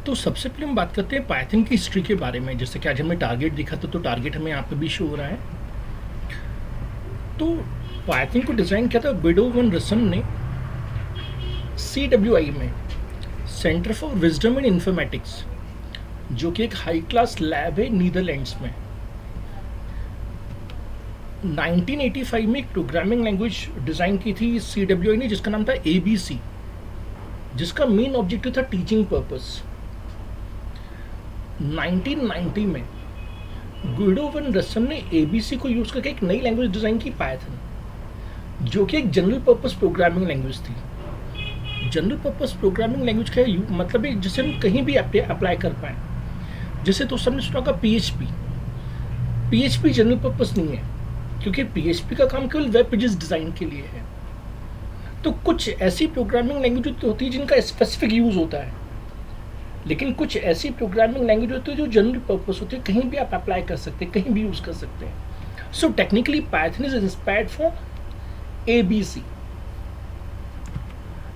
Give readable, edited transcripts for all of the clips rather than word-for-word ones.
तो सबसे पहले हम बात करते हैं पाइथन की हिस्ट्री के बारे में। जैसे कि आज हमें टारगेट दिखा था, तो टारगेट हमें यहाँ पे भी शो हो रहा है। तो पाइथन को डिज़ाइन किया था गुइडो वन रसन ने CWI में, centre for wisdom in informatics, जो कि एक हाई क्लास लैब है नीदरलैंड्स में। 1985 में एक प्रोग्रामिंग लैंग्वेज डिज़ाइन की थी CWI ने, जिसका नाम था ABC, जिसका मेन ऑब्जेक्टिव था टीचिंग पर्पस। 1990 में गुइडो वन रसन ने ABC को यूज़ करके एक नई लैंग्वेज डिज़ाइन की, पाइथन, जो कि एक जनरल पर्पस प्रोग्रामिंग लैंग्वेज थी। जनरल पर्पस प्रोग्रामिंग लैंग्वेज का मतलब है जिसे हम कहीं भी अप्लाई कर पाएँ। जैसे तो सबने सुना होगा PHP। PHP जनरल पर्पस नहीं है, क्योंकि PHP का काम केवल वेब पेजेस डिज़ाइन के लिए है। तो कुछ ऐसी प्रोग्रामिंग लैंग्वेज होती है जिनका स्पेसिफिक यूज़ होता है, लेकिन कुछ ऐसी प्रोग्रामिंग लैंग्वेज होती है जो जनरल पर्पस होती है, कहीं भी आप अप्लाई कर सकते हैं, कहीं भी यूज़ कर सकते हैं। So technically Python is inspired for ABC।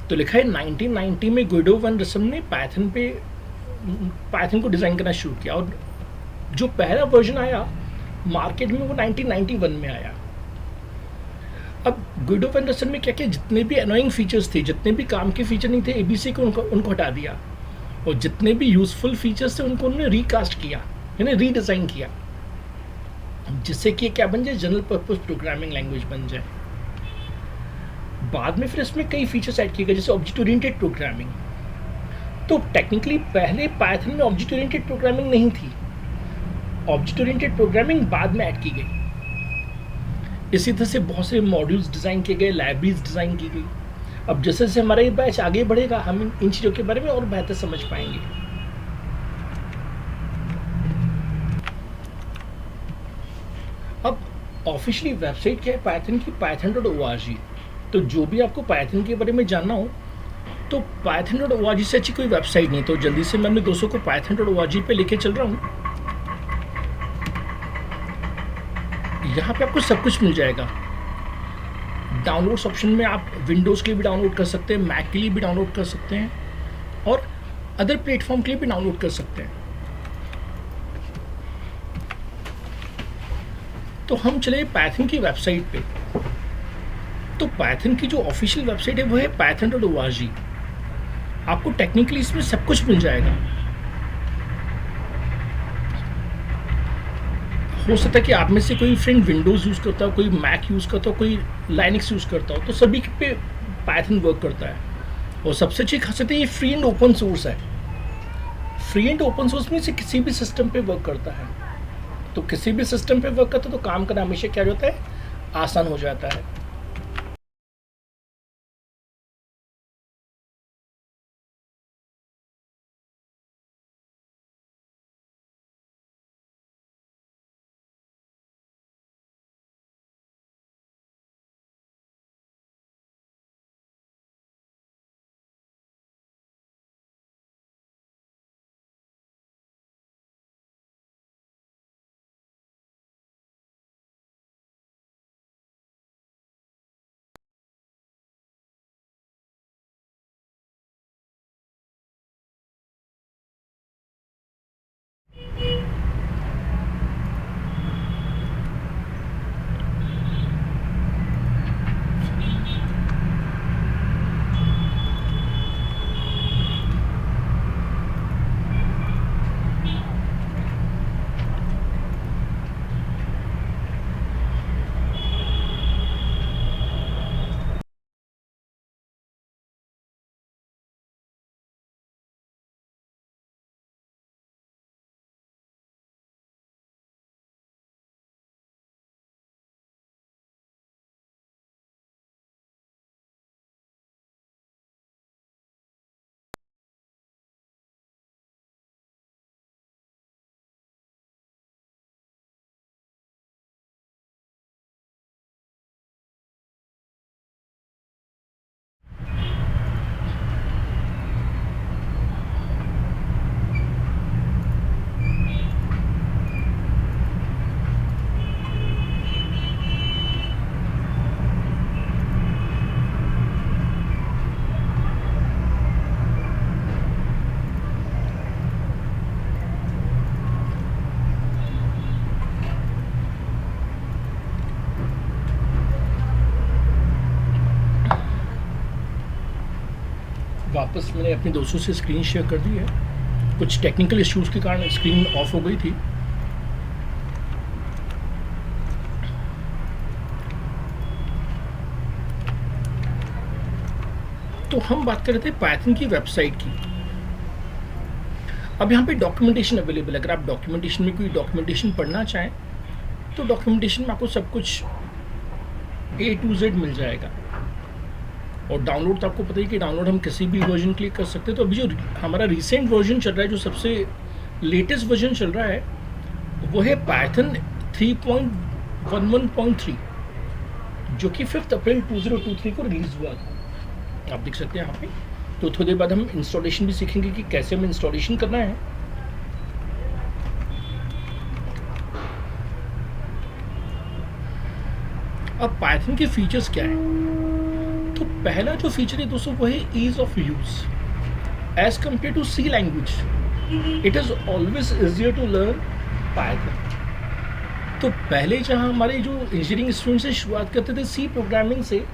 तो लिखा है 1990 में गुइडो वन रसन ने पाइथन को डिज़ाइन करना शुरू किया, और जो पहला वर्जन आया मार्केट में वो 1991 में आया। अब गुइडो वन रसन में क्या क्या जितने भी अनोइंग फीचर्स थे, जितने भी काम के फीचर नहीं थे ABC को, उनको हटा दिया, और जितने भी यूजफुल फीचर्स थे उनको उन्होंने रिकास्ट किया, यानी रीडिज़ाइन किया, जिससे कि क्या बन जाए, जनरल पर्पस प्रोग्रामिंग लैंग्वेज बन जाए। बाद में फिर इसमें कई फीचर्स ऐड किए गए, जैसे ऑब्जेक्ट ओरिएंटेड प्रोग्रामिंग। तो टेक्निकली पहले पाइथन में ऑब्जेक्ट ओरिएंटेड प्रोग्रामिंग नहीं थी, ऑब्जेक्ट ओरिएंटेड प्रोग्रामिंग बाद में ऐड की गई। इसी तरह से बहुत से मॉड्यूल्स डिज़ाइन किए गए, लाइब्रेरीज डिज़ाइन की गई। अब जैसे जैसे हमारा ये बैच आगे बढ़ेगा, हम इन चीज़ों के बारे में और बेहतर समझ पाएंगे। अब ऑफिशियली वेबसाइट क्या है पाइथन की, python.org। तो जो भी आपको पाइथन के बारे में जानना हो, तो python.org से अच्छी कोई वेबसाइट नहीं। तो जल्दी से मैं अपने दोस्तों को python.org पे लेके चल रहा हूँ। यहाँ पे आपको सब कुछ मिल जाएगा। डाउनलोड्स ऑप्शन में आप विंडोज़ के लिए भी डाउनलोड कर सकते हैं, मैक के लिए भी डाउनलोड कर सकते हैं, और अदर प्लेटफॉर्म के लिए भी डाउनलोड कर सकते हैं। तो हम चले पाइथन की वेबसाइट पे। तो पाइथन की जो ऑफिशियल वेबसाइट है वो है python.org। आपको टेक्निकली इसमें सब कुछ मिल जाएगा। हो सकता है कि आप में से कोई फ्रेंड विंडोज़ यूज़ करता हो, कोई मैक यूज़ करता हो, कोई लाइनक्स यूज़ करता हो, तो सभी पे पाइथन वर्क करता है। और सबसे अच्छी खासियत है, ये फ्री एंड ओपन सोर्स है। फ्री एंड ओपन सोर्स में से किसी भी सिस्टम पे वर्क करता है। तो किसी भी सिस्टम पे वर्क करता है तो काम करना हमेशा क्या होता है, आसान हो जाता है। वापस मैंने अपने दोस्तों से स्क्रीन शेयर कर दी है। कुछ टेक्निकल इश्यूज़ के कारण स्क्रीन ऑफ हो गई थी। तो हम बात कर रहे थे पाइथन की वेबसाइट की। अब यहाँ पे डॉक्यूमेंटेशन अवेलेबल है। अगर आप डॉक्यूमेंटेशन में कोई डॉक्यूमेंटेशन पढ़ना चाहें तो डॉक्यूमेंटेशन में आपको सब कुछ A to Z मिल जाएगा। और डाउनलोड तो आपको पता ही कि डाउनलोड हम किसी भी वर्जन क्लिक कर सकते हैं। तो अभी जो हमारा रिसेंट वर्जन चल रहा है, जो सबसे लेटेस्ट वर्जन चल रहा है, वो है पाइथन 3.11.3, जो कि 5 अप्रैल 2023 को रिलीज़ हुआ था। आप देख सकते हैं यहाँ पे। तो थोड़ी देर बाद हम इंस्टॉलेशन भी सीखेंगे कि कैसे हमें इंस्टॉलेशन करना है। अब पाइथन के फीचर्स क्या हैं? तो पहला जो फीचर है दोस्तों वो है ease of use. As compare to C language, it is always easier to learn Python. तो पहले जहाँ हमारे जो इंजीनियरिंग स्टूडेंट से शुरुआत करते थे सी प्रोग्रामिंग से,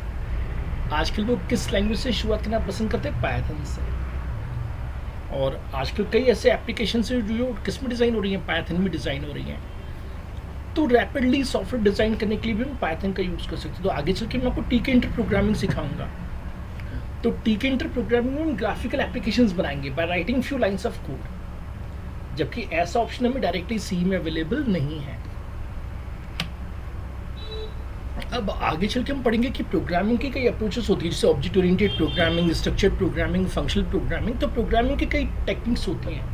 आजकल वो किस लैंग्वेज से शुरुआत करना पसंद करते हैं? पाइथन से। और आजकल कई ऐसे एप्लीकेशन है जो किस में डिज़ाइन हो रही हैं? पाइथन में डिज़ाइन हो रही हैं। तो रैपिडली सॉफ्टवेयर डिज़ाइन करने के लिए भी हम पाइथन का यूज़ कर सकते हैं। तो आगे चल के मैं आपको टीके इंटर प्रोग्रामिंग सिखाऊंगा। तो टीके इंटर प्रोग्रामिंग में हम ग्राफिकल एप्लीकेशंस बनाएंगे by writing few lines of code, जबकि ऐसा ऑप्शन हमें डायरेक्टली सी में अवेलेबल नहीं है। अब आगे चल के हम पढ़ेंगे कि प्रोग्रामिंग की कई अप्रोचेस होती है, जैसे object oriented programming, structured programming, functional programming. तो प्रोग्रामिंग की कई टेक्निक्स होती हैं।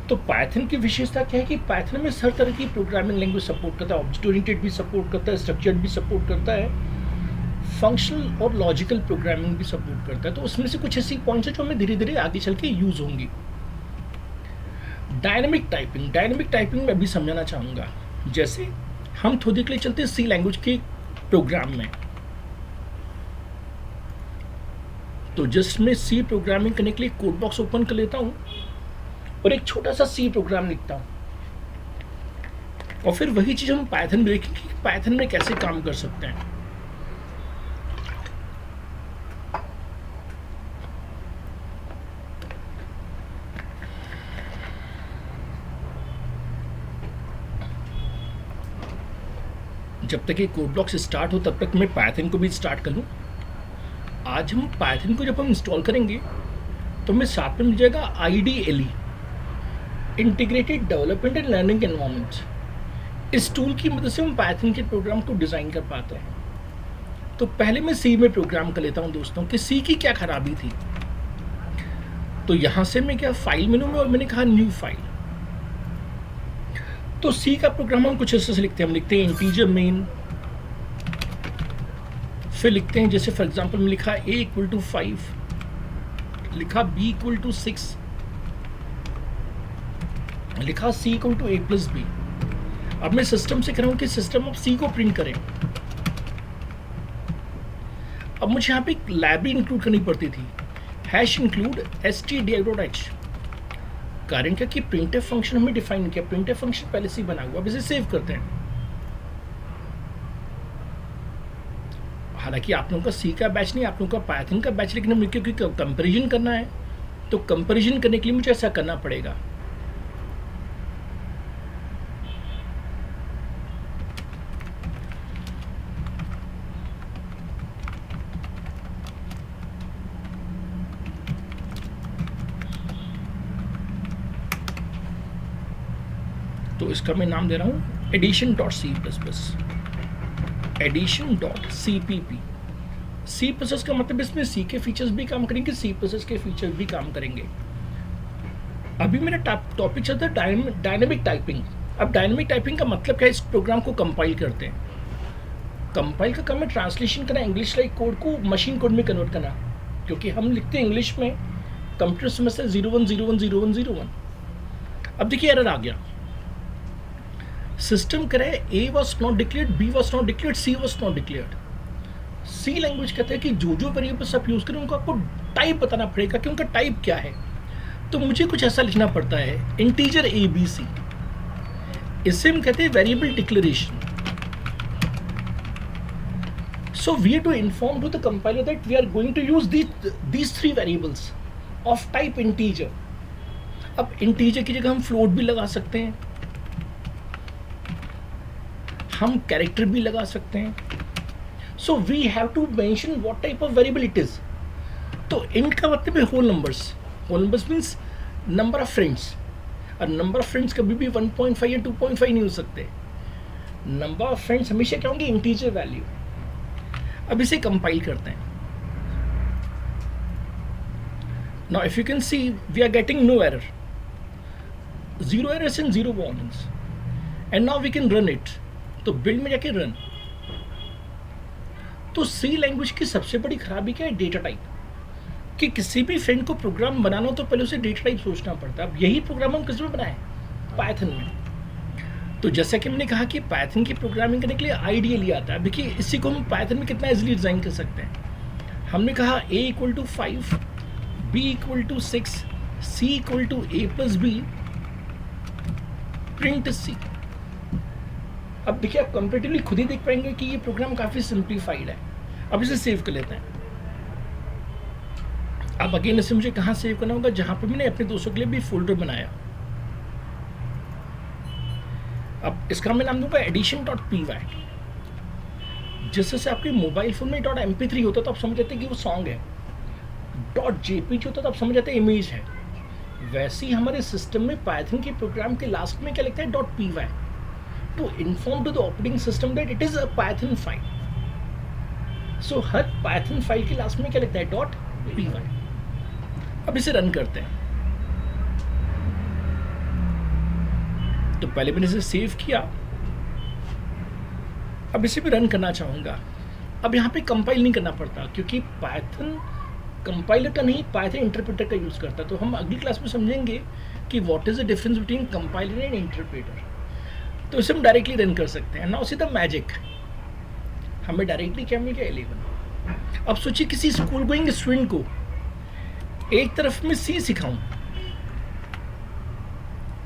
तो पाइथन की विशेषता क्या है कि पाइथन में हर तरह की प्रोग्रामिंग लैंग्वेज सपोर्ट करता है। ऑब्जेक्ट ओरिएंटेड भी सपोर्ट करता है, स्ट्रक्चर्ड भी सपोर्ट करता है, फंक्शनल और लॉजिकल प्रोग्रामिंग भी सपोर्ट करता है। तो उसमें से कुछ ऐसी पॉइंट्स हैं जो हमें धीरे धीरे आगे चल के यूज होंगी। डायनेमिक टाइपिंग में अभी समझाना चाहूँगा। जैसे हम थोड़ी देर के लिए चलते हैं सी लैंग्वेज के प्रोग्राम में। तो जस्ट मैं सी प्रोग्रामिंग करने के लिए कोड बॉक्स ओपन कर लेता हूँ और एक छोटा सा सी प्रोग्राम लिखता हूँ, और फिर वही चीज़ हम पाइथन में देखेंगे कि पाइथन में कैसे काम कर सकते हैं। जब तक ये कोड ब्लॉक्स स्टार्ट हो तब तक मैं पाइथन को भी स्टार्ट कर लूँ। आज हम पाइथन को जब हम इंस्टॉल करेंगे तो हमें साथ में मिल जाएगा IDLE, integrated development and learning environment. इस टूल की मदद से हम पाइथन के प्रोग्राम को डिज़ाइन कर पाते हैं। तो पहले मैं सी में प्रोग्राम कर लेता हूं दोस्तों कि सी की क्या खराबी थी। तो यहां से मैं क्या फाइल मेनू में, और मैंने कहा न्यू फाइल। तो सी का प्रोग्राम हम कुछ ऐसे से लिखते हैं। हम लिखते हैं इंटीजर मेन, फिर लिखते हैं जैसे फॉर एग्जांपल में लिखा a = 5, लिखा b = 6, लिखा c = a + b। अब मैं सिस्टम से कह रहा हूं कि सिस्टम अब c को प्रिंट करें। अब मुझे यहाँ पे एक लाइब्रेरी इंक्लूड करनी पड़ती थी, #include stdio.h। कारण क्या कि प्रिंटफ फंक्शन हमें डिफाइन किया, प्रिंटफ फंक्शन पहले से ही बना हुआ। अब इसे सेव करते हैं। हालांकि आप लोगों का सी का बैच नहीं, आप लोगों का पाइथन का बैच, लेकिन हमें क्योंकि कंपेरिजन करना है तो कंपेरिजन करने के लिए मुझे ऐसा करना पड़ेगा। तो इसका मैं नाम दे रहा हूँ addition.c++, addition.cpp। C++ का मतलब इसमें C के फीचर्स भी काम करेंगे, C++ के फीचर्स भी काम करेंगे। अभी मेरा टॉपिक चलता है डायनेमिक टाइपिंग। अब डायनेमिक टाइपिंग का मतलब क्या है? इस प्रोग्राम को कंपाइल करते हैं। कंपाइल का काम है ट्रांसलेशन करना, इंग्लिश लाइक कोड को मशीन कोड में कन्वर्ट करना, क्योंकि हम लिखते हैं इंग्लिश में, कंप्यूटर समझता है 01010101। अब देखिए एरर आ गया। सिस्टम करे A was not declared, B was not declared, C was not declared। C language कहते हैं कि जो वेरिएबल्स आप यूज़ करें उनको आपको टाइप बताना पड़ेगा कि उनका टाइप क्या है। तो मुझे कुछ ऐसा लिखना पड़ता है, इंटीजर ABC। इससे हम कहते हैं variable declaration. So we have to inform to the compiler that we are going to use these three variables of type integer. अब integer की जगह हम float भी लगा सकते हैं, हम character भी लगा सकते हैं. So we have to mention what type of variable it is. तो int का मतलब है whole numbers. Whole numbers means number of friends. और number of friends कभी भी 1.5 या 2.5 नहीं हो सकते. Number of friends हमेशा क्या होंगे? integer value. अब इसे कंपाइल करते हैं. Now if you can see we are getting no error, zero errors and zero warnings, and now we can run it. तो बिल्ड में जाके रन. तो सी लैंग्वेज की सबसे बड़ी खराबी क्या है? Data type. कि किसी भी फ्रेंड को प्रोग्राम बनाना हो तो पहले उसे डेटा टाइप सोचना पड़ता है. अब यही प्रोग्राम हम किस में बनाए? पाइथन में. तो जैसा कि मैंने कहा कि पाइथन की प्रोग्रामिंग करने के लिए आइडियली आता है. देखिए इसी को हम पाइथन में कितना इजीली डिज़ाइन कर सकते हैं. हमने कहा a equal to 5, b equal to 6, c equal to a plus b, print c. अब देखिए आप कंपेरेटिवली खुद ही देख पाएंगे कि ये प्रोग्राम काफ़ी सिंप्लीफाइड है. अब इसे सेव कर लेते हैं. अब अगेन इसे मुझे कहाँ सेव करना होगा? जहाँ पर मैंने अपने दोस्तों के लिए भी फोल्डर बनाया. अब इसका मैं नाम दूंगा edition.py. जिससे आपके मोबाइल फोन में .mp3 होता तो आप समझ जाते हैं कि वो सॉन्ग है. .jpg होता तो आप समझ जाते हैं इमेज है. वैसे ही हमारे सिस्टम में पाइथन के प्रोग्राम के लास्ट में क्या लिखता है? .py, to inform to the operating system that it is a Python file. So हर पाइथन फाइल के लास्ट में क्या लिखता है? .py. अब इसे रन करते हैं. तो पहले मैंने इसे सेव किया. अब इसे भी रन करना चाहूँगा. अब यहाँ पे कंपाइल नहीं करना पड़ता क्योंकि पाइथन कंपाइलर का नहीं, पाइथन इंटरप्रेटर का यूज़ करता है. तो हम अगली क्लास में समझेंगे कि what is the difference between compiler and interpreter. तो इसे हम डायरेक्टली रन कर सकते हैं. Now see the magic. हमें डायरेक्टली क्या मिल गया? 11. अब सोचिए किसी स्कूल गोइंग स्टूडेंट को एक तरफ में सी सिखाऊं,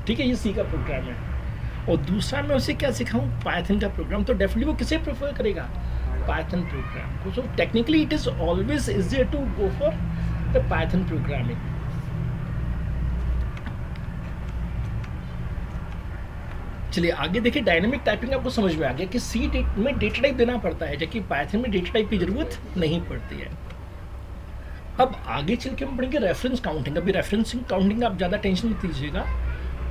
ठीक है, ये सी का प्रोग्राम है, और दूसरा मैं उसे क्या सिखाऊं? पाइथन का प्रोग्राम. तो डेफिनेटली वो किसे प्रेफर करेगा? पाइथन प्रोग्राम को. So technically it is always easier to go for the Python programming. चलिए आगे देखिए. डायनेमिक टाइपिंग आपको समझ में आ गया कि सी में डेटा टाइप देना पड़ता है, जबकि पाइथन में डेटा टाइप की जरूरत नहीं पड़ती है. अब आगे चल के हम पढ़ेंगे रेफरेंस काउंटिंग. अभी रेफरेंसिंग काउंटिंग आप ज़्यादा टेंशन मत लीजिएगा.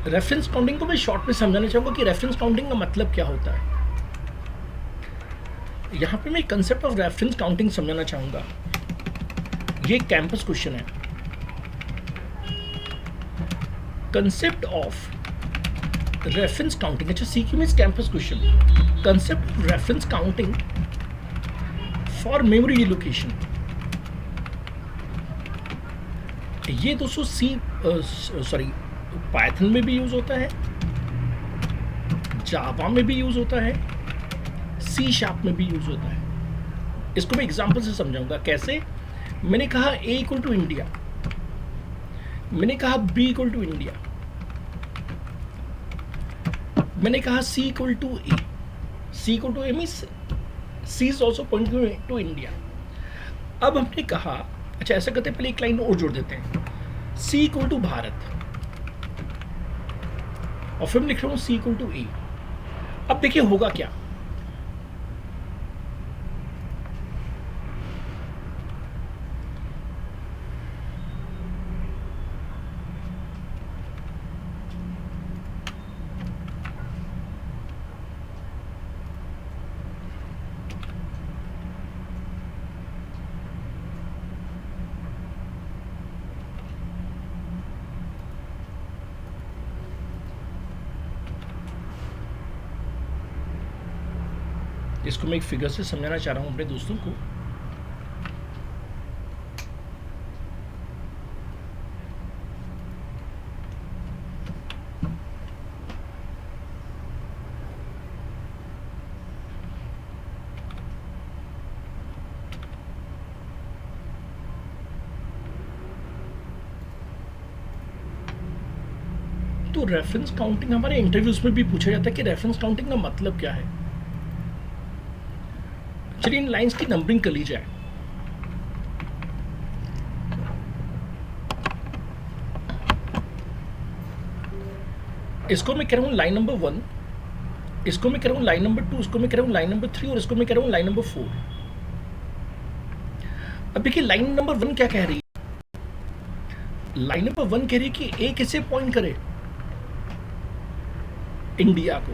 रेफरेंस काउंटिंग को मैं शॉर्ट में समझाना चाहूँगा कि रेफरेंस काउंटिंग का मतलब क्या होता है. यहाँ पे मैं कंसेप्ट ऑफ रेफरेंस काउंटिंग समझाना चाहूँगा. ये कैंपस क्वेश्चन है. Concept of reference counting. अच्छा, CQ means campus question. Concept of reference counting for memory allocation. ये दोस्तों पाइथन में भी यूज होता है, जावा में भी यूज होता है, C# में भी यूज होता है. इसको मैं एग्जांपल से समझाऊंगा कैसे. मैंने कहा A इक्वल टू इंडिया, मैंने कहा B इक्वल टू इंडिया, मैंने कहा C equal to A. C equal to A means C is also pointing to India. अब हमने कहा अच्छा ऐसा करते हैं, पहले एक लाइन और जोड़ देते हैं. C इक्वल टू भारत, और फिर मैं लिख रहा हूँ C इक्वल टू A. अब देखिए होगा क्या. इसको मैं एक फिगर से समझाना चाह रहा हूँ अपने दोस्तों को. तो रेफरेंस काउंटिंग हमारे इंटरव्यूज में भी पूछा जाता है कि रेफरेंस काउंटिंग का मतलब क्या है. चलिए इन लाइंस की नंबरिंग कर ली जाए। इसको मैं कह रहा हूं लाइन नंबर 1, इसको मैं कह रहा हूं लाइन नंबर 2, इसको मैं कह रहा हूं लाइन नंबर 3 और इसको मैं कह रहा हूं लाइन नंबर 4। अब देखिए लाइन नंबर 1 क्या कह रही है? लाइन नंबर 1 कह रही है कि ए किसे पॉइंट करे? इंडिया को।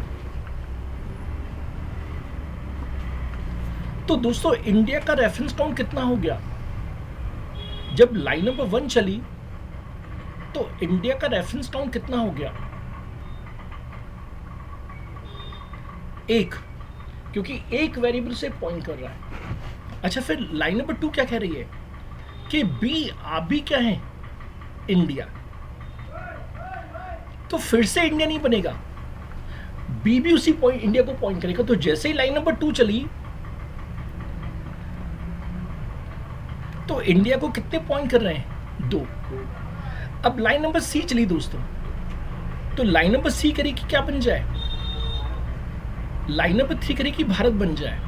तो दोस्तों इंडिया का रेफरेंस काउंट कितना हो गया? जब लाइन नंबर 1 चली तो इंडिया का रेफरेंस काउंट कितना हो गया? 1, क्योंकि एक वेरिएबल से पॉइंट कर रहा है। अच्छा फिर लाइन नंबर 2 क्या कह रही है कि बी आप भी क्या है? इंडिया। तो फिर से इंडिया नहीं बनेगा, बी भी उसी पॉइंट इंडिया को पॉइंट करेगा। तो जैसे ही लाइन नंबर 2 चली तो इंडिया को कितने पॉइंट कर रहे हैं? 2। अब लाइन नंबर सी चली दोस्तों, तो लाइन नंबर सी करेगी क्या बन जाए? लाइन नंबर 3 करेगी भारत बन जाए।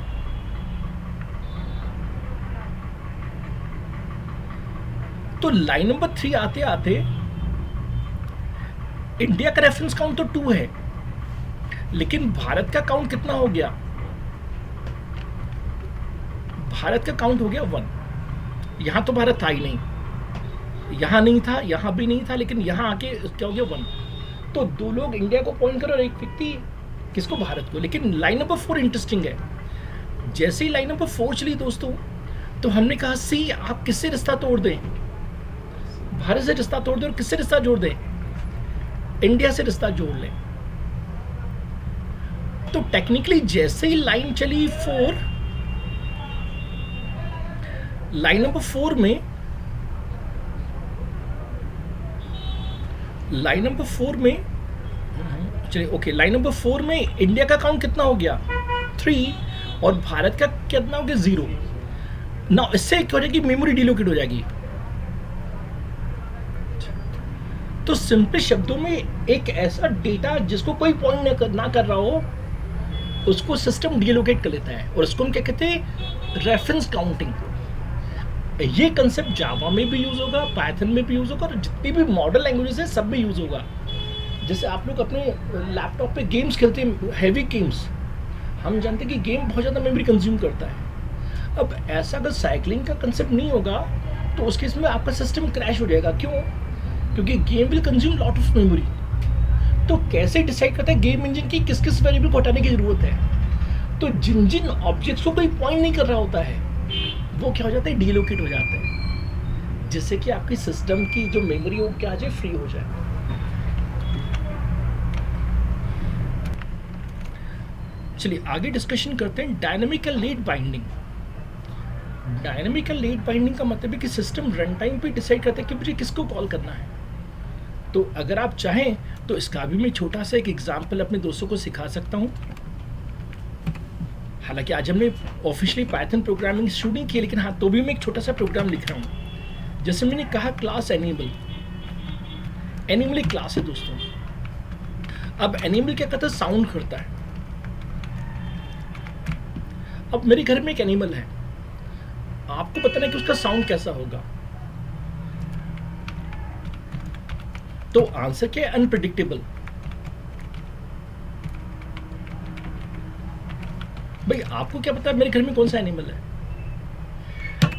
तो लाइन नंबर 3 आते आते इंडिया का रेफरेंस काउंट तो 2 है, लेकिन भारत का काउंट कितना हो गया? भारत का काउंट हो गया 1। यहां तो भारत था ही नहीं, यहां नहीं था, यहां भी नहीं था, लेकिन यहां आके क्या हो गया? 1। तो 2 लोग इंडिया को पॉइंट करो और एक व्यक्ति किसको? भारत को। लेकिन लाइन नंबर 4 इंटरेस्टिंग है। जैसे ही लाइन नंबर 4 चली दोस्तों, तो हमने कहा सी आप किससे रिश्ता तोड़ दें? भारत से रिश्ता तोड़ दें। और किससे रिश्ता जोड़ दें? इंडिया से रिश्ता जोड़ लें। तो टेक्निकली जैसे ही लाइन चली 4, लाइन नंबर 4 में चलिए ओके, लाइन नंबर 4 में इंडिया का काउंट कितना हो गया? 3 और भारत का कितना हो गया? 0। ना इससे क्या हो जाएगी? मेमोरी डिलोकेट हो जाएगी। तो सिंपल शब्दों में एक ऐसा डेटा जिसको कोई पॉइंट ना कर रहा हो उसको सिस्टम डिलोकेट कर लेता है, और उसको हम क्या कहते हैं? Reference counting. ये कंसेप्ट जावा में भी यूज होगा, पाइथन में भी यूज होगा, और जितनी भी मॉडर्न लैंग्वेजेस है सब में यूज होगा। जैसे आप लोग अपने लैपटॉप पे गेम्स खेलते हैं, हैवी गेम्स, हम जानते हैं कि गेम बहुत ज़्यादा मेमोरी कंज्यूम करता है। अब ऐसा अगर साइकिलिंग का कंसेप्ट नहीं होगा तो उस केस में आपका सिस्टम क्रैश हो जाएगा। क्यों? क्योंकि game will consume lot of memory. तो कैसे डिसाइड करता है गेम इंजन की किस किस वेरिएबल को हटाने की जरूरत है? तो जिन जिन ऑब्जेक्ट्स को कोई पॉइंट नहीं कर रहा होता है वो क्या हो जाता है? डिलोकेट हो जाते हैं, जिससे कि आपकी सिस्टम की जो मेमोरी हो क्या आ जाए? फ्री हो जाए। चलिए आगे डिस्कशन करते हैं dynamical late binding. Dynamical late binding का मतलब है कि सिस्टम रन टाइम पे डिसाइड करता है कि मुझे किसको कॉल करना है। तो अगर आप चाहें तो इसका भी मैं छोटा सा एक एग्जांपल अपने दोस्तों को सिखा सकता हूं। हालांकि आज हमने ऑफिशियली पाइथन प्रोग्रामिंग शुरू नहीं की, लेकिन हाँ तो भी मैं एक छोटा सा प्रोग्राम लिख रहा हूँ। जैसे मैंने कहा क्लास एनिमल, एनिमल एक क्लास है दोस्तों। अब एनिमल क्या करता है? साउंड करता है। अब मेरे घर में एक एनिमल है, आपको पता नहीं कि उसका साउंड कैसा होगा। तो आंसर क्या है? अनप्रेडिक्टेबल। भाई आपको क्या पता है मेरे घर में कौन सा एनिमल है?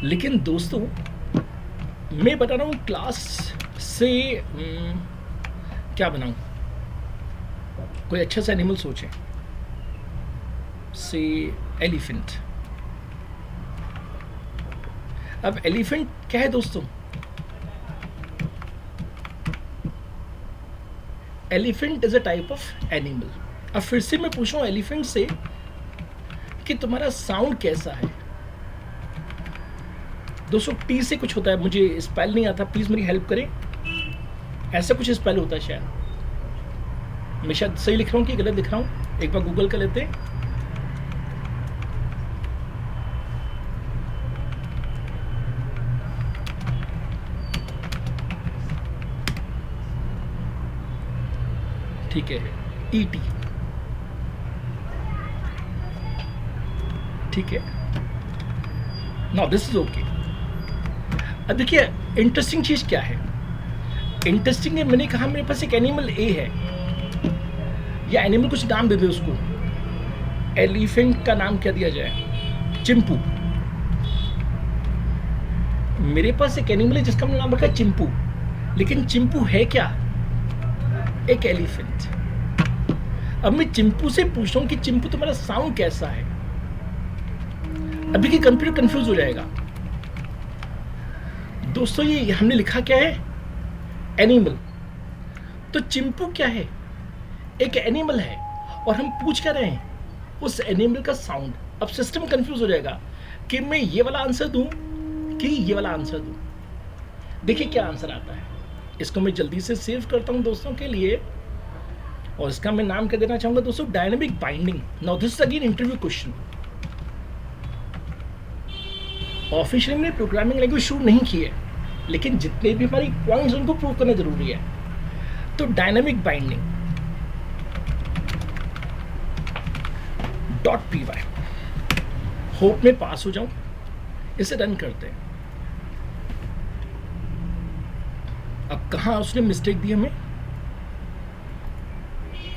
लेकिन दोस्तों मैं बता रहा हूं क्लास से क्या बनाऊं? कोई अच्छा सा एनिमल सोचें। से एलिफेंट। अब एलिफेंट क्या है दोस्तों? Elephant is a type of animal. अब फिर से मैं पूछ रहा हूं एलिफेंट से कि तुम्हारा साउंड कैसा है? दोस्तों टी से कुछ होता है, मुझे स्पेल नहीं आता, प्लीज मेरी हेल्प करें। ऐसा कुछ स्पेल होता है शायद, मैं शायद सही लिख रहा हूँ कि गलत लिख रहा हूँ, एक बार गूगल कर लेते हैं। ठीक है, ईटी। ठीक है, नाउ दिस इज ओके। अब देखिए इंटरेस्टिंग चीज क्या है, इंटरेस्टिंग है, मैंने कहा मेरे पास एक एनिमल ए है, या एनिमल कुछ नाम दे दे उसको, एलिफेंट का नाम क्या दिया जाए, चिंपू। मेरे पास एक एनिमल है जिसका नाम रखा है चिंपू, लेकिन चिंपू है क्या, एक एलिफेंट। अब मैं चिंपू से पूछ रहा हूं कि चिंपू तुम्हारा साउंड कैसा है, अभी की कंप्यूटर कंफ्यूज हो जाएगा। दोस्तों ये हमने लिखा क्या है, एनिमल, तो चिंपू क्या है, एक एनिमल है, और हम पूछ क्या रहे हैं उस एनिमल का साउंड। अब सिस्टम कंफ्यूज हो जाएगा कि मैं ये वाला आंसर दूं कि ये वाला आंसर दूं। देखिए क्या आंसर आता है, इसको मैं जल्दी से सेव करता हूं दोस्तों के लिए, और इसका मैं नाम क्या देना चाहूंगा दोस्तों, dynamic binding. Now this is again interview question. Officially ने प्रोग्रामिंग लैंग्वेज शुरू नहीं की है, लेकिन जितने भी हमारी पॉइंट्स उनको प्रूव करना जरूरी है। तो डायनेमिक बाइंडिंग .py, होप में पास हो जाऊं, इसे रन करते हैं। अब कहां उसने मिस्टेक दी हमें,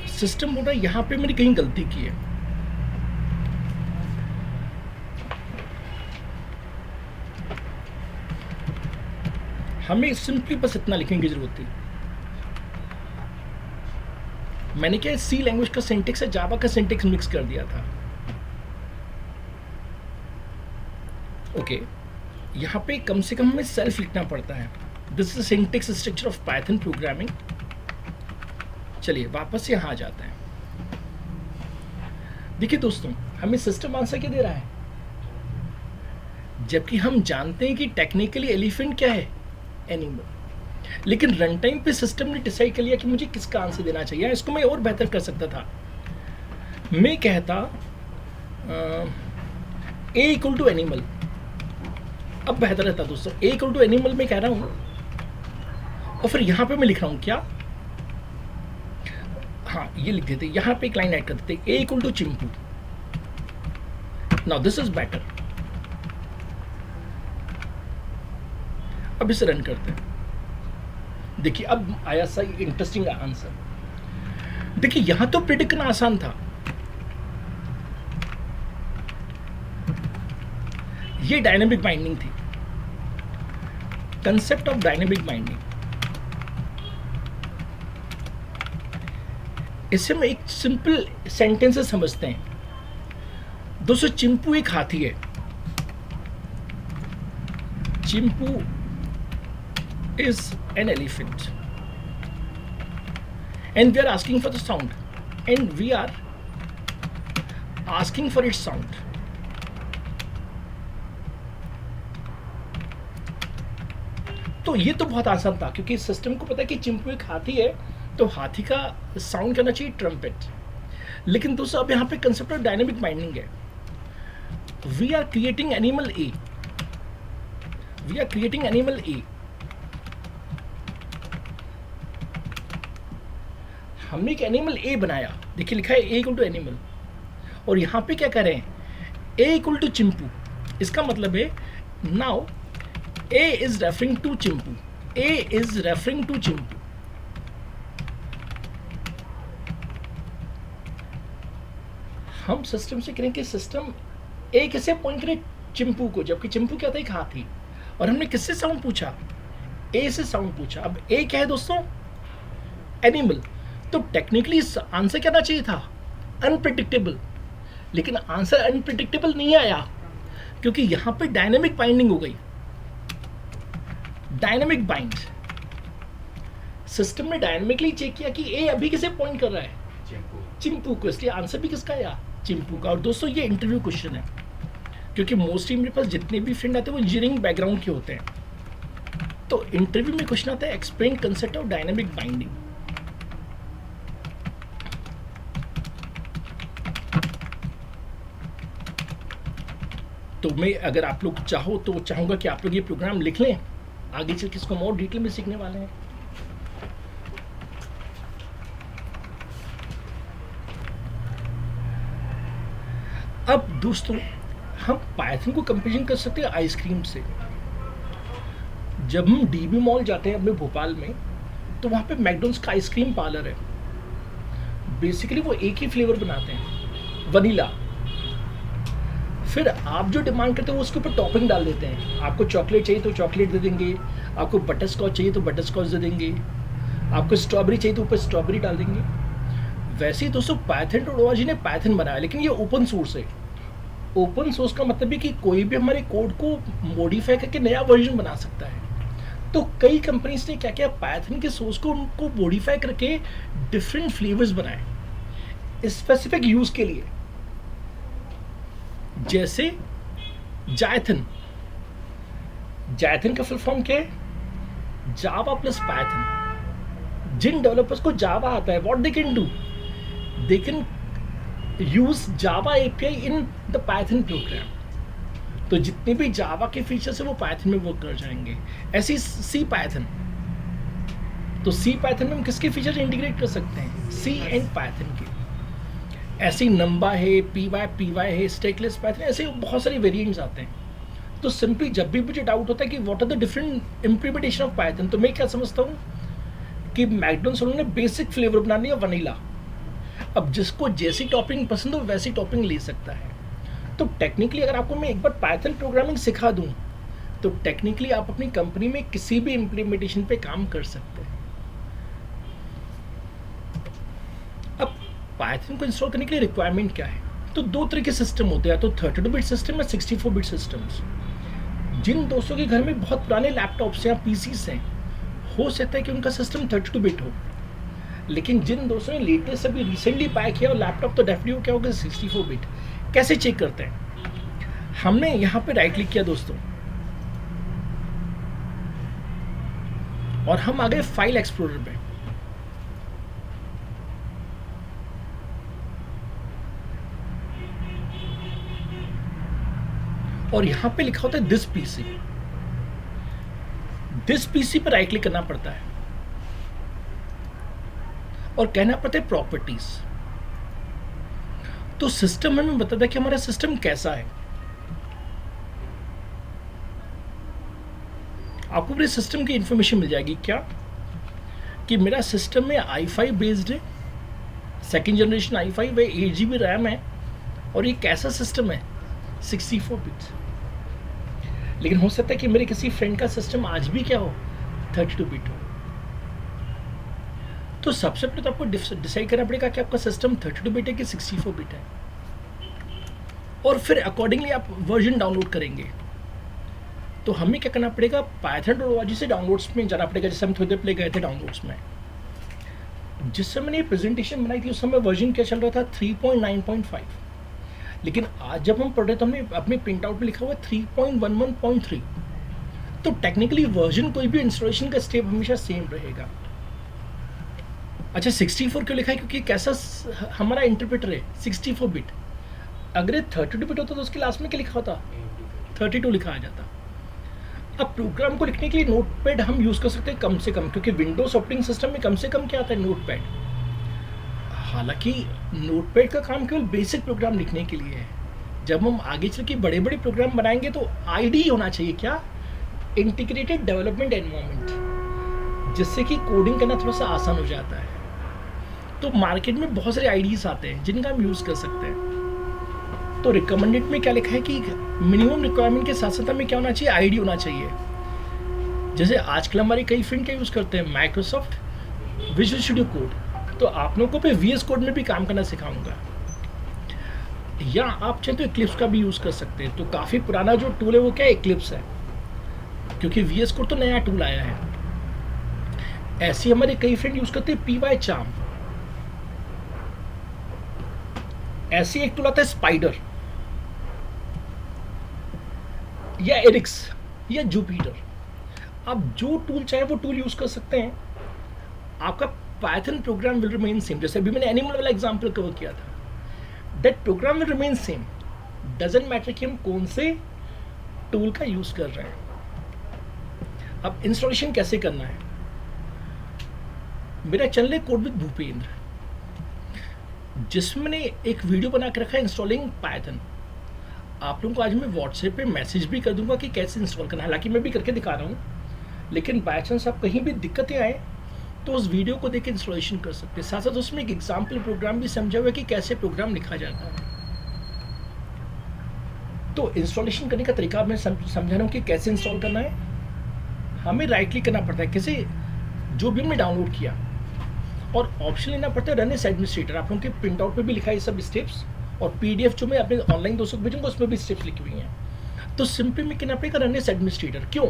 सिस्टम बोल रहा है यहां पे मैंने कहीं गलती की है। हमें सिंपली बस इतना लिखने की जरूरत थी, मैंने क्या सी लैंग्वेज का सिंटेक्स है जावा का सिंटेक्स मिक्स कर दिया था। ओके, यहां पे कम से कम हमें सेल्फ लिखना पड़ता है। This is syntax structure of Python programming. चलिए वापस यहां आ जाते हैं। देखिए दोस्तों, हमें सिस्टम आंसर क्या दे रहा है, जबकि हम जानते हैं कि टेक्निकली एलिफेंट क्या है, एनिमल, लेकिन रन टाइम पे सिस्टम ने डिसाइड कर लिया कि मुझे किसका आंसर देना चाहिए। इसको मैं और बेहतर कर सकता था, मैं कहता ए इक्वल टू एनिमल, अब बेहतर रहता दोस्तों। ए इक्वल टू एनिमल मैं कह रहा हूं, और फिर यहां पे मैं लिख रहा हूं क्या, हाँ ये लिख देते, यहां पे एक लाइन ऐड कर देते, ए इक्वल टू चिंपू। Now this is better. अब इसे रन करते हैं। देखिए अब आया सा इंटरेस्टिंग आंसर। देखिए यहां तो प्रिडिक्ट करना आसान था, ये डायनेमिक बाइंडिंग थी, कंसेप्ट ऑफ डायनेमिक बाइंडिंग। इसे हम एक सिंपल सेंटेंस से समझते हैं। दोस्तों चिंपू एक हाथी है, Chimpu is an elephant, and we are asking for the sound, and we are asking for its sound. तो ये तो बहुत आसान था, क्योंकि सिस्टम को पता है कि चिंपू एक हाथी है, तो हाथी का साउंड करना चाहिए ट्रम्पेट। लेकिन दोस्तों अब यहाँ पे कंसेप्ट ऑफ डायनेमिक बाइंडिंग है। We are creating animal a, we are creating animal a. हमने एक एनिमल ए बनाया, देखिए लिखा है ए इक्वल टू एनिमल, और यहां पे क्या करें, ए इक्वल टू चिंपू। इसका मतलब है now A is referring to Chimpu, A is referring to Chimpu. हम सिस्टम से करें कि सिस्टम ए किसे पॉइंट करे, चिंपू को, जबकि चिंपू क्या था, एक हाथी, और हमने किससे साउंड पूछा, ए से साउंड पूछा। अब ए क्या है दोस्तों, एनिमल, तो टेक्निकली आंसर क्या आना चाहिए था, अनप्रेडिक्टेबल, लेकिन आंसर अनप्रेडिक्टेबल नहीं आया, क्योंकि यहां पे डायनेमिक बाइंडिंग हो गई। डायनेमिक बाइंड, सिस्टम ने डायनेमिकली चेक किया कि ए अभी किसे पॉइंट कर रहा है, चिंपू को, इसलिए आंसर भी किसका आया, चिंपू का। और दोस्तों ये इंटरव्यू क्वेश्चन है, क्योंकि मोस्टली मेरे पास जितने भी फ्रेंड आते हैं वो इंजीनियरिंग बैकग्राउंड के होते हैं। तो इंटरव्यू में क्वेश्चन आता है explain concept of dynamic binding. तो मैं अगर आप लोग चाहो तो चाहूंगा कि आप लोग ये प्रोग्राम लिख लें, आगे चल के इसको और डिटेल में सीखने वाले हैं। अब दोस्तों हम पाइथन को कंपेरिजन कर सकते हैं आइसक्रीम से। जब हम डीबी मॉल जाते हैं अपने भोपाल में, तो वहाँ पे मैकडॉनल्ड्स का आइसक्रीम पार्लर है। बेसिकली वो एक ही फ्लेवर बनाते हैं, वनीला। फिर आप जो डिमांड करते हो उसके ऊपर टॉपिंग डाल देते हैं। आपको चॉकलेट चाहिए तो चॉकलेट दे देंगे, आपको बटर स्कॉच चाहिए तो बटर स्कॉच दे देंगे, आपको स्ट्रॉबेरी चाहिए तो ऊपर स्ट्रॉबेरी डाल देंगे। वैसे ही दोस्तों पाइथन टेक्नोलॉजी ने पाइथन बनाया, लेकिन ये ओपन सोर्स है। ओपन सोर्स का मतलब है कि कोई भी हमारे कोड को मॉडिफाई करके नया वर्जन बना सकता है। तो कई कंपनीज ने क्या किया, पाइथन के सोर्स को उनको मॉडिफाई करके डिफरेंट फ्लेवर्स बनाए स्पेसिफिक यूज के लिए। जैसे जायथन। जायथन का फुल फॉर्म क्या है? जावा प्लस पाइथन। जिन डेवलपर्स को जावा आता है, what they can do, they can use Java API in the Python programme. तो जितने भी जावा के फीचर्स है वो पाइथन में वर्क कर जाएंगे। ऐसी सी पाइथन, तो सी पाइथन में हम किसके फीचर इंटीग्रेट कर सकते हैं? सी एंड पाइथन के। ऐसे नंबा है, पीवाई है, स्टैकलेस पाइथन, ऐसे बहुत सारे वेरिएंट्स आते हैं। तो सिंपली जब भी मुझे डाउट होता है कि what are the different implementation of Python, तो मैं क्या समझता हूँ कि मैकडॉनल्ड्स उन्होंने बेसिक फ्लेवर बना लिया वनीला। अब जिसको जैसी टॉपिंग पसंद हो वैसी टॉपिंग ले सकता है। तो टेक्निकली अगर आपको मैं एक बार पाइथन प्रोग्रामिंग सिखा दूं, तो टेक्निकली आप अपनी कंपनी में किसी भी इम्प्लीमेंटेशन पे काम कर सकते हैं। अब पाइथन को इंस्टॉल करने के लिए रिक्वायरमेंट क्या है? तो दो तरह के सिस्टम होते हैं, या तो 32 बिट सिस्टम या 64 बिट सिस्टम्स। जिन दोस्तों के घर में बहुत पुराने लैपटॉप्स या पीसीस हैं, हो सकता है कि उनका सिस्टम 32 बिट हो, लेकिन जिन दोस्तों ने लेटेस्ट अभी रिसेंटली बाय किया और लैपटॉप, तो डेफिनेटली क्या होगा, 64 बिट। कैसे चेक करते हैं? हमने यहाँ पे राइट क्लिक किया दोस्तों, और हम आ गए फाइल एक्सप्लोरर में। और यहाँ पे लिखा होता है दिस पीसी। दिस पीसी पर राइट क्लिक करना पड़ता है और कहना पड़ता है प्रॉपर्टीज। तो सिस्टम हमें बताता है कि हमारा सिस्टम कैसा है। आपको पूरे सिस्टम की इंफॉर्मेशन मिल जाएगी। क्या कि मेरा सिस्टम में i5 बेस्ड है, सेकेंड जनरेशन i5 है, 8 GB रैम है, और ये कैसा सिस्टम है, 64 बिट। लेकिन हो सकता है कि मेरे किसी फ्रेंड का सिस्टम आज भी क्या हो, 32 बिट हो। तो सबसे पहले तो आपको डिसाइड करना पड़ेगा कि आपका सिस्टम 32 बिट है कि 64 बिट है, और फिर अकॉर्डिंगली आप वर्जन डाउनलोड करेंगे। तो हमें क्या करना पड़ेगा, पाइथन टेक्नोलॉजी से डाउनलोड्स में जाना पड़ेगा। जैसे हम थोड़ी देर पहले गए थे डाउनलोड्स में, जिस समय मैंने ये प्रेजेंटेशन बनाई थी उस समय वर्जन क्या चल रहा था, 3.9.5। लेकिन आज जब हम पढ़ रहे तो हमने अपने प्रिंट आउट में लिखा हुआ 3.11.3। तो टेक्निकली वर्जन कोई भी इंस्टॉलेशन का स्टेप हमेशा सेम रहेगा। अच्छा 64 क्यों लिखा है? क्योंकि कैसा हमारा इंटरप्रेटर है, 64 बिट। अगर 32 बिट होता तो उसके लास्ट में क्या लिखा होता, 32 लिखा आ जाता। अब प्रोग्राम को लिखने के लिए नोटपैड हम यूज़ कर सकते हैं कम से कम, क्योंकि विंडोज ऑपरेटिंग सिस्टम में कम से कम क्या आता है, नोटपैड। हालांकि नोटपैड का काम केवल बेसिक प्रोग्राम लिखने के लिए है। जब हम आगे चल के बड़े बड़े प्रोग्राम बनाएंगे तो आईडी होना चाहिए, क्या, इंटीग्रेटेड डेवलपमेंट एनवायरनमेंट, जिससे कि कोडिंग करना थोड़ा सा आसान हो जाता है। तो मार्केट में बहुत सारे आईडीज आते हैं जिनका हम यूज़ कर सकते हैं। तो रिकमेंडेड में क्या लिखा है कि मिनिमम रिक्वायरमेंट के साथ साथ हमें क्या होना चाहिए, आईडी होना चाहिए। जैसे आजकल हमारे कई फ्रेंड क्या यूज़ करते हैं, माइक्रोसॉफ्ट विजुअल स्टूडियो कोड। तो आप लोगों को पे VS कोड में भी काम करना सिखाऊंगा, या आप चाहें तो एक्लिप्स का भी यूज़ कर सकते हैं। तो काफ़ी पुराना जो टूल है वो क्या, एक्लिप्स है, क्योंकि VS कोड तो नया टूल आया है। ऐसे हमारे कई फ्रेंड यूज़ करते हैं PyCharm। ऐसे एक टूल आता है स्पाइडर, या एरिक्स, या जुपिटर। आप जो टूल चाहे वो टूल यूज़ कर सकते हैं। आपका Python program will remain same. जैसे अभी मैंने एनिमल वाला एग्जांपल कवर किया था, that program will remain same, doesn't matter कि हम कौन से टूल का यूज़ कर रहे हैं। अब इंस्टॉलेशन कैसे करना है, मेरा चैनल है कोड विद भूपेंद्र, जिसमें मैंने एक वीडियो बना के रखा है इंस्टॉलिंग पाइथन। आप लोगों को आज मैं व्हाट्सएप पे मैसेज भी कर दूंगा कि कैसे इंस्टॉल करना है, हालांकि मैं भी करके दिखा रहा हूँ, लेकिन बाय चांस आप कहीं भी दिक्कतें आए तो उस वीडियो को देख के इंस्टॉलेशन कर सकते हैं। साथ साथ उसमें एक एग्जाम्पल प्रोग्राम भी समझा हुआ है कि कैसे प्रोग्राम लिखा जाता है। तो इंस्टॉलेशन करने का तरीका मैं समझा रहा हूँ कि कैसे इंस्टॉल करना है। हमें राइट क्लिक करना पड़ता है कैसे, जो भी हमने डाउनलोड किया, और ऑप्शन लेना पड़ता है रन एज एडमिनिस्ट्रेटर। आप लोगों के प्रिंट आउट पे भी लिखा है ये सब स्टेप्स, और पीडीएफ जो मैं अपने ऑनलाइन दोस्तों को भेजूंगा उसमें भी स्टेप्स लिखी हुई हैं। तो सिंपली में कहना पड़ेगा रन एज एडमिनिस्ट्रेटर। क्यों?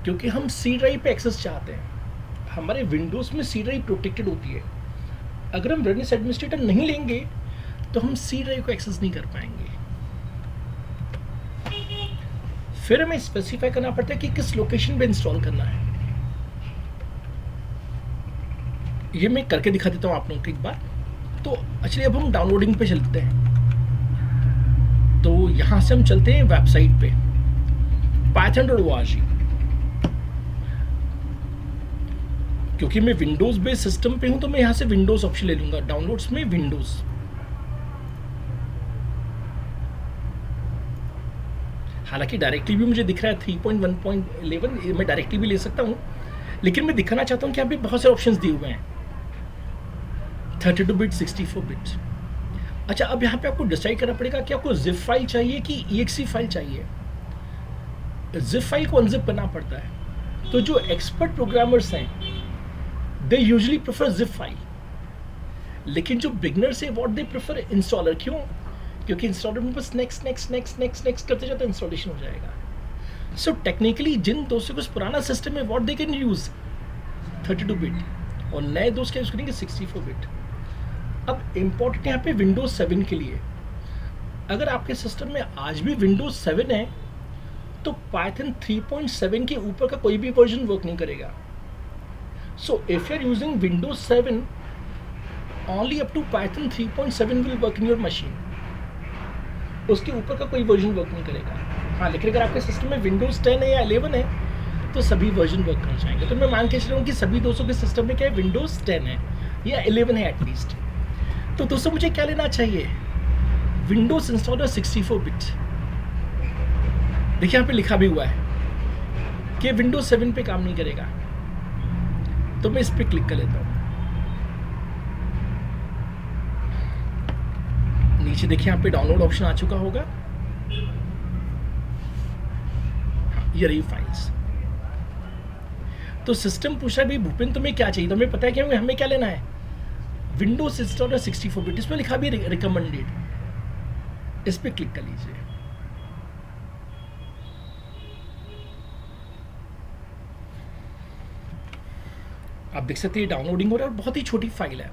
क्योंकि हम सी ड्राइव पे एक्सेस चाहते हैं। हमारे विंडोज़ में सी ड्राइव प्रोटेक्टेड होती है। अगर हम रन एज एडमिनिस्ट्रेटर नहीं लेंगे तो हम सी ड्राइव को एक्सेस नहीं कर पाएंगे। फिर हमें स्पेसिफाई करना पड़ता है कि किस लोकेशन पे इंस्टॉल करना है। ये मैं करके दिखा देता हूँ आप लोगों को एक बार। तो एक्चुअली अब हम डाउनलोडिंग पे चलते हैं। तो यहाँ से हम चलते हैं वेबसाइट पे python.org। क्योंकि मैं विंडोज़ बेस्ड सिस्टम पे हूँ तो मैं यहाँ से विंडोज़ ऑप्शन ले लूँगा, डाउनलोड्स में विंडोज़। हालांकि डायरेक्टली भी मुझे दिख रहा है 3.1.11, मैं डायरेक्टली भी ले सकता हूँ, लेकिन मैं दिखाना चाहता हूँ कि यहाँ पे बहुत सारे ऑप्शंस दिए हुए हैं, 32 बिट, 64 बिट। अच्छा, अब यहाँ पे आपको डिसाइड करना पड़ेगा कि आपको जिप फाइल चाहिए कि EXE फाइल चाहिए। जिप फाइल को अनजिप करना पड़ता है। तो जो एक्सपर्ट प्रोग्रामर्स हैं they usually prefer zip file, लेकिन जो बिगनर्स है व्हाट दे प्रेफर इंस्टॉलर। क्यों? क्योंकि इंस्टॉलर में बस next next next next next करते जाते इंस्टॉलेशन हो जाएगा। सो टेक्निकली जिन दोस्तों को पुराना सिस्टम है what they can use 32 bit, और नए दोस्त क्या यूज करेंगे 64 बिट। अब इम्पोर्टेंट यहाँ पे विंडोज 7 के लिए, अगर आपके सिस्टम में आज भी विंडोज 7 है तो पाइथन 3.7 के ऊपर का कोई भी वर्जन वर्क नहीं करेगा। So if you are using Windows 7 only up to Python 3.7 will work in your machine. उसके ऊपर का कोई वर्जन वर्क नहीं करेगा। हाँ, लेकिन अगर आपके सिस्टम में विंडोज 10 है या 11 है तो सभी वर्जन वर्क कर जाएंगे। तो मैं मान के चल रहा हूँ कि सभी दोस्तों के सिस्टम में क्या है, विंडोज 10 है या 11 है एटलीस्ट। तो दोस्तों मुझे क्या लेना चाहिए, विंडोज इंस्टॉलर 64 बिट। देखिए यहाँ पे लिखा भी हुआ है कि विंडोज 7 पे काम नहीं करेगा, तो मैं इस पर क्लिक कर लेता हूँ। नीचे देखिए यहाँ पे डाउनलोड ऑप्शन आ चुका होगा, ये रही फाइल्स। तो सिस्टम पूछा भी भूपेंद्र तुम्हें क्या चाहिए, तो हमें पता है कि हमें क्या लेना है, विंडोज इंस्टॉलर 64 बिट। इसमें लिखा भी रिकमेंडेड, इस पर क्लिक कर लीजिए। आप देख सकते हैं डाउनलोडिंग हो रहा है, और बहुत ही छोटी फाइल है,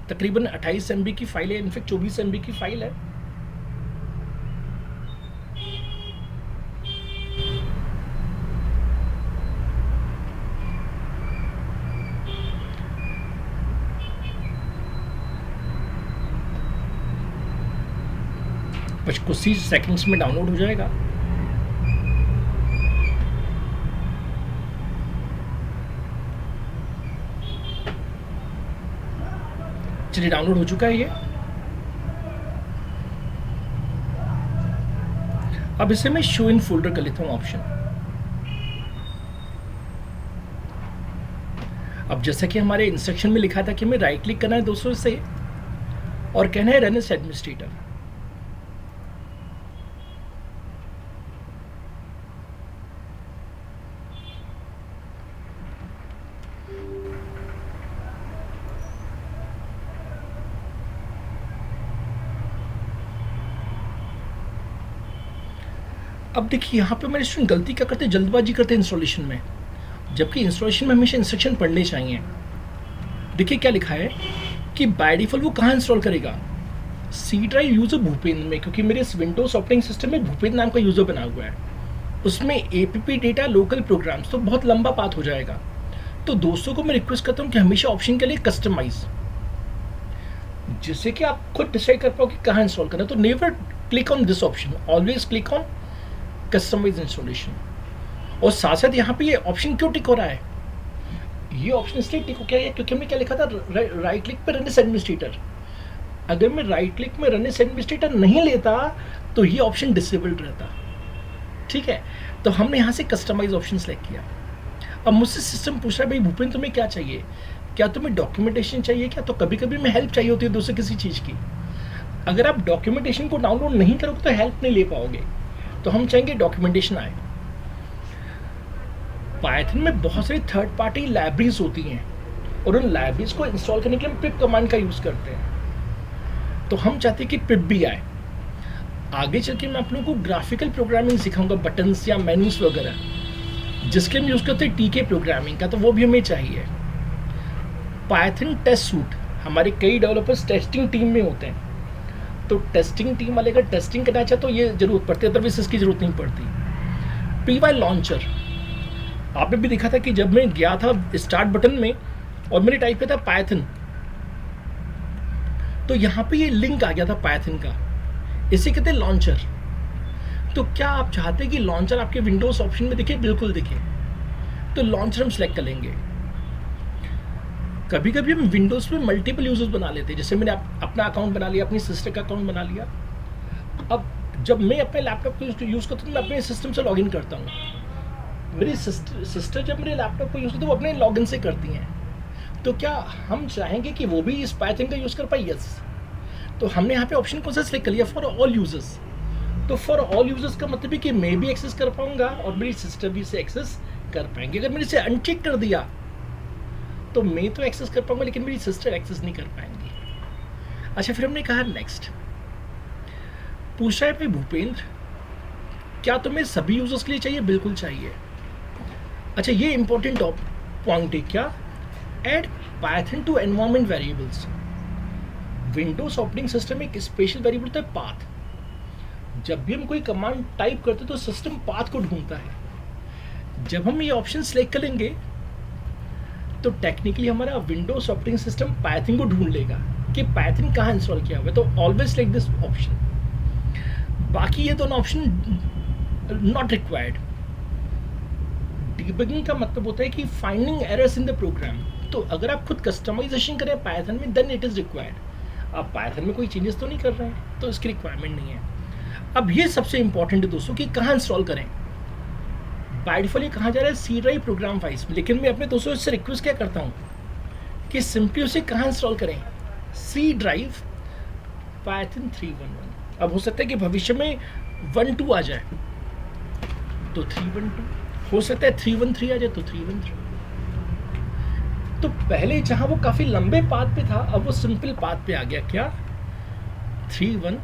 तकरीबन 28 MB की फाइल है, इनफैक्ट 24 MB की फाइल है। बस कुछ ही सेकंड्स में डाउनलोड हो जाएगा। चलिए, डाउनलोड हो चुका है ये। अब इसे मैं शो इन फोल्डर कर लेता हूं ऑप्शन। अब जैसा कि हमारे इंस्ट्रक्शन में लिखा था कि हमें राइट क्लिक करना है दोस्तों से और कहना है रन एज एडमिनिस्ट्रेटर। अब देखिए यहाँ पे मेरे स्टूडेंट गलती क्या करते हैं, जल्दबाजी करते हैं इंस्टॉलेशन में, जबकि इंस्टॉलेशन में हमेशा इंस्ट्रक्शन पढ़ने चाहिए। देखिए क्या लिखा है कि बाय डिफॉल्ट वो कहाँ इंस्टॉल करेगा, सी ड्राइव यूजर भूपेंद्र में, क्योंकि मेरे इस विंडोज ऑपरेटिंग सिस्टम में भूपेंद्र नाम का यूजर बना हुआ है, उसमें एपीपी डेटा लोकल प्रोग्राम्स, तो बहुत लंबा पाथ हो जाएगा। तो दोस्तों को मैं रिक्वेस्ट करता हूँ कि हमेशा ऑप्शन के लिए कस्टमाइज, जिससे कि आप खुद डिसाइड कर पाओ कि कहाँ इंस्टॉल करना है। तो never click on this option, always click on customise installation. और साथ साथ यहाँ पे ये ऑप्शन क्यों टिक हो रहा है, ये ऑप्शन इसलिए टिक हो गया है क्योंकि हमने क्या लिखा था, राइट क्लिक पे रन एज एडमिनिस्ट्रेटर। अगर मैं राइट क्लिक में रन एज एडमिनिस्ट्रेटर नहीं लेता तो ये ऑप्शन डिसेबल्ड रहता। ठीक है, तो हमने यहाँ से कस्टमाइज ऑप्शन सेलेक्ट किया। अब मुझसे सिस्टम पूछ रहा है, भाई भूपेंद्र तुम्हें क्या चाहिए, क्या तुम्हें डॉक्यूमेंटेशन चाहिए क्या? तो कभी कभी मैं हेल्प चाहिए होती है दूसरे किसी चीज़ की। अगर आप डॉक्यूमेंटेशन को डाउनलोड नहीं करोगे तो हेल्प नहीं ले पाओगे, तो हम चाहेंगे डॉक्यूमेंटेशन आए। पाइथन में बहुत सारी थर्ड पार्टी लाइब्रेरीज होती हैं और उन लाइब्रेरीज को इंस्टॉल करने के लिए हम पिप कमांड का यूज़ करते हैं। तो हम चाहते हैं कि पिप भी आए। आगे चल के मैं आप लोगों को ग्राफिकल प्रोग्रामिंग सिखाऊंगा, बटन्स या मेन्यूज वगैरह, जिसके हम यूज़ करते हैं टीके प्रोग्रामिंग का, तो वो भी हमें चाहिए। पाइथन टेस्ट सूट, हमारे कई डेवलपर्स टेस्टिंग टीम में होते हैं, तो टेस्टिंग टीम वाले अगर टेस्टिंग करना चाहे तो ये जरूरत पड़ती है, अदरवाइज इसकी जरूरत नहीं पड़ती। पीवाई लॉन्चर, आपने भी देखा था कि जब मैं गया था स्टार्ट बटन में और मैंने टाइप किया था पाइथन, तो यहाँ पे ये लिंक आ गया था पाइथन का, इसे कहते हैं लॉन्चर। तो क्या आप चाहते हैं कि लॉन्चर आपके विंडोज ऑप्शन में दिखे? बिल्कुल दिखे, तो लॉन्चर हम सेलेक्ट कर लेंगे। कभी कभी हम विंडोज पे मल्टीपल यूजर्स बना लेते हैं, जैसे मैंने अपना अकाउंट बना लिया, अपनी सिस्टर का अकाउंट बना लिया। अब जब मैं अपने लैपटॉप को यूज़ करता हूँ, मैं अपने सिस्टम से लॉगिन करता हूँ। मेरी सिस्टर जब मेरे लैपटॉप को यूज़ करती है वो अपने लॉगिन से करती हैं। तो क्या हम चाहेंगे कि वो भी इस पाइथन का यूज़ कर पाए? यस। तो हमने यहाँ पे ऑप्शन कौन सा सिलेक्ट कर लिया? For all users. तो फॉर ऑल यूजर्स का मतलब है कि मैं भी एक्सेस कर पाऊंगा और मेरी सिस्टर भी इसे एक्सेस कर पाएंगे। अगर मैंने इसे अनचेक कर दिया तो मैं तो एक्सेस कर पाऊंगा लेकिन मेरी सिस्टर एक्सेस नहीं कर पाएंगी। अच्छा, फिर हमने कहा नेक्स्ट। पूछा है भाई भूपेंद्र, क्या तुम्हें सभी यूजर्स के लिए चाहिए? बिल्कुल चाहिए। अच्छा, ये इंपॉर्टेंट पॉइंट है क्या? Add Python to environment variables. Windows operating system में एक स्पेशल वेरिएबल होता है पाथ। जब भी हम कोई कमांड टाइप करते हैं तो सिस्टम पाथ को ढूंढता है। जब हम ये ऑप्शन सेलेक्ट करेंगे तो टेक्निकली हमारा विंडोज ऑपरेटिंग सिस्टम पाइथन को ढूंढ लेगा कि पाइथन कहाँ इंस्टॉल किया हुआ है। तो ऑलवेज सेलेक्ट दिस ऑप्शन। बाकी ये दोनों ऑप्शन नॉट रिक्वायर्ड। डिबगिंग का मतलब होता है कि finding errors in the program. तो अगर आप खुद कस्टमाइजेशन करें पाइथन में देन इट इज रिक्वायर्ड। आप पाइथन में कोई चेंजेस तो नहीं कर रहे हैं तो इसकी रिक्वायरमेंट नहीं है। अब ये सबसे इंपॉर्टेंट है दोस्तों कि कहाँ इंस्टॉल करें। बाय डिफॉल्ट ये कहाँ जा रहा है? सी ड्राइव प्रोग्राम फाइल्स में। लेकिन मैं अपने दोस्तों से रिक्वेस्ट क्या करता हूँ कि सिंपली उसे कहाँ इंस्टॉल करें? C drive Python 3.1। अब हो सकता है कि भविष्य में 1.2 आ जाए तो 3.1, हो सकता है 3.13 आ जाए तो 3.13। तो पहले जहाँ वो काफ़ी लंबे पाथ पे था अब वो सिंपल पाथ पे आ गया। क्या? 3.1,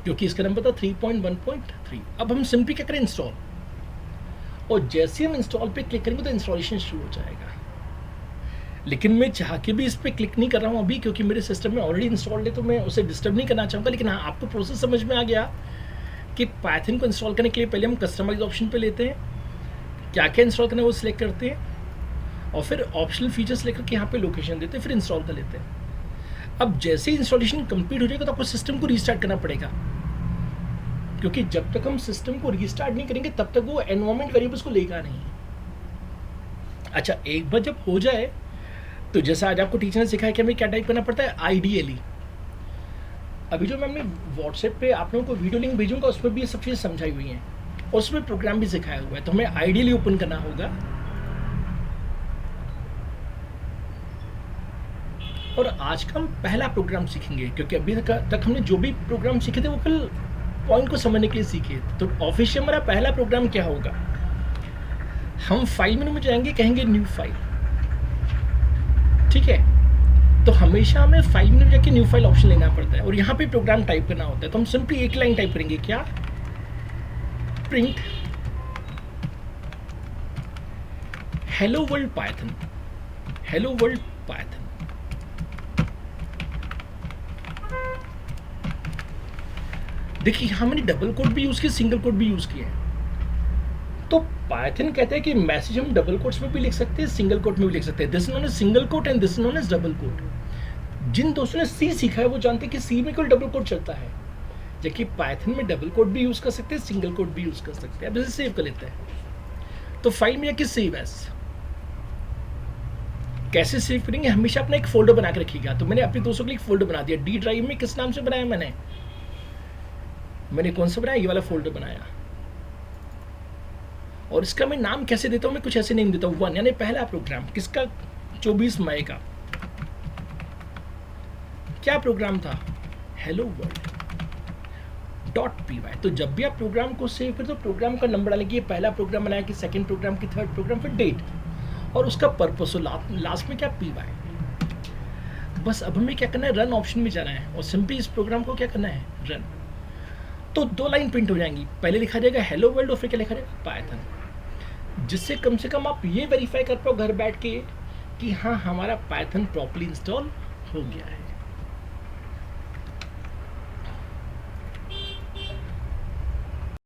क्योंकि इसका नंबर था 3.1.3। अब हम सिंपली क्या करें? इंस्टॉल। और जैसे हम इंस्टॉल पे क्लिक करेंगे तो इंस्टॉलेशन शुरू हो जाएगा। लेकिन मैं चाह के भी इस पर क्लिक नहीं कर रहा हूँ अभी, क्योंकि मेरे सिस्टम में ऑलरेडी इंस्टॉल्ड है तो मैं उसे डिस्टर्ब नहीं करना चाहूँगा। लेकिन हाँ, आपको प्रोसेस समझ में आ गया कि पाइथन को इंस्टॉल करने के लिए पहले हम कस्टमाइज ऑप्शन पे लेते हैं, क्या क्या इंस्टॉल करना है वो सिलेक्ट करते हैं और फिर ऑप्शनल फीचर्स लेकर के यहाँ पे लोकेशन देते हैं, फिर इंस्टॉल कर लेते हैं। अब जैसे ही इंस्टॉलेशन कंप्लीट हो जाएगा तो आपको सिस्टम को रीस्टार्ट करना पड़ेगा, क्योंकि जब तक हम सिस्टम को रीस्टार्ट नहीं करेंगे तब तक वो एनवायरमेंट वेरिएबल्स को लेगा नहीं। अच्छा, एक बार जब हो जाए तो जैसा आज आपको टीचर ने सिखाया कि हमें क्या टाइप करना पड़ता है? आईडीएली। अभी जो मैं अपने व्हाट्सएप पे आप लोगों को वीडियो लिंक भेजूंगा उसमें भी ये सब चीज़ें समझाई हुई हैं और उसमें प्रोग्राम भी सिखाया हुआ है। तो हमें आईडीएली ओपन करना होगा और आज का हम पहला प्रोग्राम सीखेंगे, क्योंकि अभी तक हमने जो भी प्रोग्राम सीखे थे वो कल पॉइंट को समझने के लिए सीखे। तो ऑफिशियल हमारा पहला प्रोग्राम क्या होगा? हम फाइल मेनू में जाएंगे, कहेंगे न्यू फाइल। ठीक है, तो हमेशा हमें फाइल में जाके न्यू फाइल ऑप्शन लेना पड़ता है और यहाँ पे प्रोग्राम टाइप करना होता है। तो हम सिंपली एक लाइन टाइप करेंगे। क्या? Print hello world Python. Hello world Python. देखिए यहाँ मैंने डबल कोट भी यूज किया, सिंगल कोट भी यूज किया है। तो पाइथन कहते हैं कि मैसेज हम डबल कोट्स में भी लिख सकते हैं, सिंगल कोट में भी लिख सकते हैं। This is known as single quote and this is known as double quote. जिन दोस्तों ने सी सीखा है वो जानते हैं कि सी में कोई डबल कोट चलता है, जबकि पाइथन में डबल कोट भी यूज कर सकते हैं, सिंगल कोट भी यूज कर सकते हैं। अब इसे सेव कर लेते हैं। तो फाइल में जाके सेव एज, कैसे सेव करेंगे, हमेशा अपना एक फोल्डर बना के रखिएगा। तो मैंने अपने दोस्तों के लिए एक फोल्डर बना दिया। डी ड्राइव में किस नाम से बनाया मैंने कौन सा बनाया, ये वाला फोल्डर बनाया। और इसका मैं नाम कैसे देता हूँ, मैं कुछ ऐसे नेम देता हूँ। 1 यानी पहला प्रोग्राम किसका, 24 मई का। क्या प्रोग्राम था, हेलो वर्ल्ड .py। तो जब भी आप प्रोग्राम को सेव करें तो प्रोग्राम का नंबर डालेंगे, पहला प्रोग्राम बनाया कि सेकंड प्रोग्राम की, थर्ड प्रोग्राम, फिर डेट और उसका पर्पस। तो लास्ट में क्या, py। बस अब हमें क्या करना है, रन ऑप्शन में जाना है और सिंपली इस प्रोग्राम को क्या करना है, रन। तो 2 लाइन प्रिंट हो जाएंगी, पहले लिखा जाएगा हेलो वर्ल्ड और फिर क्या लिखा जाएगा, पाइथन। जिससे कम से कम आप ये वेरीफाई कर पाओ घर बैठ के कि हाँ हमारा पाइथन प्रॉपर्ली इंस्टॉल हो गया है।